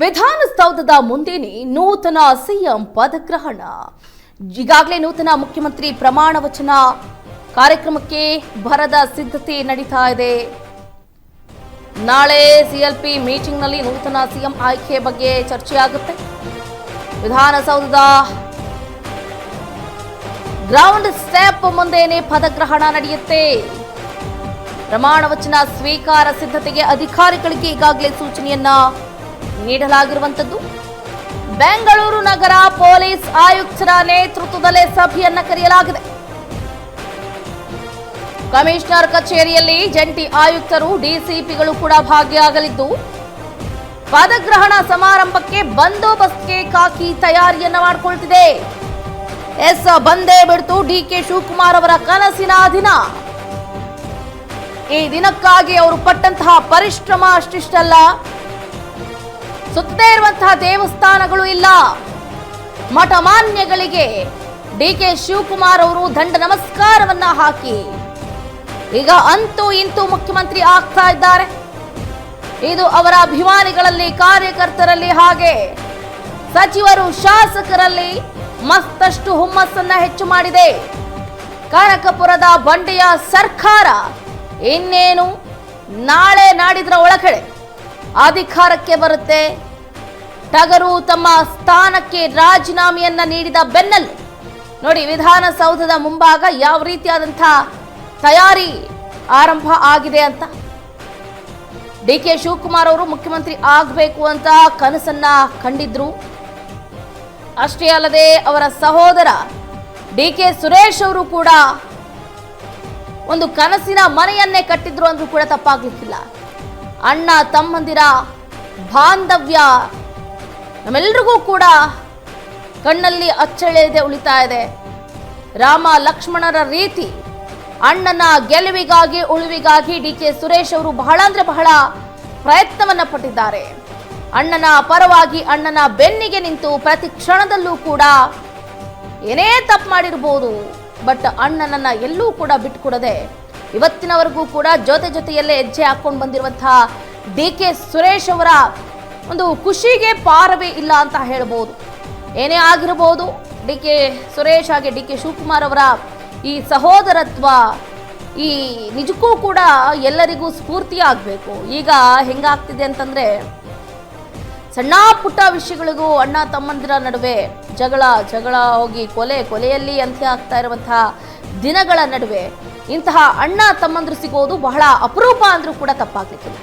ವಿಧಾನಸೌಧದ ಮುಂದೆನೇ ನೂತನ ಸಿಎಂ ಪದಗ್ರಹಣ. ಈಗಾಗಲೇ ನೂತನ ಮುಖ್ಯಮಂತ್ರಿ ಪ್ರಮಾಣ ವಚನ ಕಾರ್ಯಕ್ರಮಕ್ಕೆ ಭರದ ಸಿದ್ಧತೆ ನಡೀತಾ ಇದೆ. ನಾಳೆ ಸಿಎಲ್ಪಿ ಮೀಟಿಂಗ್ನಲ್ಲಿ ನೂತನ ಸಿಎಂ ಆಯ್ಕೆ ಬಗ್ಗೆ ಚರ್ಚೆಯಾಗುತ್ತೆ. ವಿಧಾನಸೌಧದ ಗ್ರೌಂಡ್ ಸ್ಟೆಪ್ ಮುಂದೆನೇ ಪದಗ್ರಹಣ ನಡೆಯುತ್ತೆ. ಪ್ರಮಾಣ ವಚನ ಸ್ವೀಕಾರ ಸಿದ್ಧತೆಗೆ ಅಧಿಕಾರಿಗಳಿಗೆ ಈಗಾಗಲೇ ಸೂಚನೆಯನ್ನ ನೀಡಲಾಗಿರುವಂತದ್ದು. ಬೆಂಗಳೂರು ನಗರ ಪೊಲೀಸ್ ಆಯುಕ್ತರ ನೇತೃತ್ವದಲ್ಲೇ ಸಭೆಯನ್ನ ಕರೆಯಲಾಗಿದೆ. ಕಮಿಷನರ್ ಕಚೇರಿಯಲ್ಲಿ ಜಂಟಿ ಆಯುಕ್ತರು ಡಿಸಿಪಿಗಳು ಕೂಡ ಭಾಗಿಯಾಗಲಿದ್ದು, ಪದಗ್ರಹಣ ಸಮಾರಂಭಕ್ಕೆ ಬಂದೋಬಸ್ತ್ಗೆ ಖಾಕಿ ತಯಾರಿಯನ್ನ ಮಾಡಿಕೊಳ್ತಿದೆ. ಬಂದೇ ಬಿಡ್ತು ಡಿಕೆ ಶಿವಕುಮಾರ್ ಅವರ ಕನಸಿನ ದಿನ. ಈ ದಿನಕ್ಕಾಗಿ ಅವರು ಪಟ್ಟಂತಹ ಪರಿಶ್ರಮ ಅಷ್ಟಿಷ್ಟಲ್ಲ, ಸುತ್ತದೇ ಇರುವಂತಹ ದೇವಸ್ಥಾನಗಳು ಇಲ್ಲ. ಮಠಮಾನ್ಯಗಳಿಗೆ ಡಿಕೆ ಶಿವಕುಮಾರ್ ಅವರು ದಂಡ ನಮಸ್ಕಾರವನ್ನ ಹಾಕಿ ಈಗ ಅಂತೂ ಇಂತೂ ಮುಖ್ಯಮಂತ್ರಿ ಆಗ್ತಾ ಇದ್ದಾರೆ. ಇದು ಅವರ ಅಭಿಮಾನಿಗಳಲ್ಲಿ, ಕಾರ್ಯಕರ್ತರಲ್ಲಿ, ಹಾಗೆ ಸಚಿವರು, ಶಾಸಕರಲ್ಲಿ ಮತ್ತಷ್ಟು ಹುಮ್ಮಸ್ಸನ್ನ ಹೆಚ್ಚು ಮಾಡಿದೆ. ಕನಕಪುರದ ಬಂಡೆಯ ಸರ್ಕಾರ ಇನ್ನೇನು ನಾಳೆ ನಾಡಿದ್ರ ಒಳಗಡೆ ಅಧಿಕಾರಕ್ಕೆ ಬರುತ್ತೆ. ಟಗರು ತಮ್ಮ ಸ್ಥಾನಕ್ಕೆ ರಾಜೀನಾಮೆಯನ್ನ ನೀಡಿದ ಬೆನ್ನಲ್ಲೇ ನೋಡಿ ವಿಧಾನಸೌಧದ ಮುಂಭಾಗ ಯಾವ ರೀತಿಯಾದಂತಹ ತಯಾರಿ ಆರಂಭ ಆಗಿದೆ ಅಂತ. ಡಿಕೆ ಶಿವಕುಮಾರ್ ಅವರು ಮುಖ್ಯಮಂತ್ರಿ ಆಗಬೇಕು ಅಂತ ಕನಸನ್ನ ಕಂಡಿದ್ರು. ಅಷ್ಟೇ ಅಲ್ಲದೆ ಅವರ ಸಹೋದರ ಡಿಕೆ ಸುರೇಶ್ ಅವರು ಕೂಡ ಒಂದು ಕನಸಿನ ಮನೆಯನ್ನೇ ಕಟ್ಟಿದ್ರು ಅಂದ್ರೂ ಕೂಡ ತಪ್ಪಾಗ್ಲಿಕ್ಕಿಲ್ಲ. ಅಣ್ಣ ತಮ್ಮಂದಿರ ಬಾಂಧವ್ಯ ನಮ್ಮೆಲ್ಲರಿಗೂ ಕೂಡ ಕಣ್ಣಲ್ಲಿ ಅಚ್ಚಳಿಯದೆ ಉಳಿತಾ ಇದೆ. ರಾಮ ಲಕ್ಷ್ಮಣರ ರೀತಿ ಅಣ್ಣನ ಗೆಲುವಿಗಾಗಿ, ಉಳಿವಿಗಾಗಿ ಡಿಕೆ ಸುರೇಶ್ ಅವರು ಬಹಳ ಅಂದ್ರೆ ಬಹಳ ಪ್ರಯತ್ನವನ್ನ ಪಟ್ಟಿದ್ದಾರೆ. ಅಣ್ಣನ ಪರವಾಗಿ, ಅಣ್ಣನ ಬೆನ್ನಿಗೆ ನಿಂತು ಪ್ರತಿ ಕ್ಷಣದಲ್ಲೂ ಕೂಡ ಏನೇ ತಪ್ಪು ಮಾಡಿರ್ಬೋದು, ಬಟ್ ಅಣ್ಣನನ್ನ ಎಲ್ಲೂ ಕೂಡ ಬಿಟ್ಟುಕೊಡದೆ ಇವತ್ತಿನವರೆಗೂ ಕೂಡ ಜೊತೆಯಲ್ಲೇ ಹೆಜ್ಜೆ ಹಾಕೊಂಡು ಬಂದಿರುವಂತಹ ಡಿಕೆ ಸುರೇಶ್ ಅವರ ಒಂದು ಖುಷಿಗೆ ಪಾರವೇ ಇಲ್ಲ ಅಂತ ಹೇಳ್ಬೋದು. ಏನೇ ಆಗಿರಬಹುದು, ಡಿಕೆ ಸುರೇಶ್ ಹಾಗೆ ಡಿಕೆ ಶಿವಕುಮಾರ್ ಅವರ ಈ ಸಹೋದರತ್ವ ಈ ನಿಜಕ್ಕೂ ಕೂಡ ಎಲ್ಲರಿಗೂ ಸ್ಫೂರ್ತಿ ಆಗಬೇಕು. ಈಗ ಹೆಂಗಾಗ್ತಿದೆ ಅಂತಂದ್ರೆ, ಸಣ್ಣ ಪುಟ್ಟ ವಿಷಯಗಳಿಗೂ ಅಣ್ಣ ತಮ್ಮಂದಿರ ನಡುವೆ ಜಗಳ ಹೋಗಿ ಕೊಲೆಯಲ್ಲಿ ಅಂತ್ಯ ಆಗ್ತಾ ಇರುವಂತಹ ದಿನಗಳ ನಡುವೆ ಇಂತಹ ಅಣ್ಣ ತಮ್ಮಂದಿರು ಸಿಗೋದು ಬಹಳ ಅಪರೂಪ ಅಂದ್ರೂ ಕೂಡ ತಪ್ಪಾಗ್ಲಿಕ್ಕಿಲ್ಲ.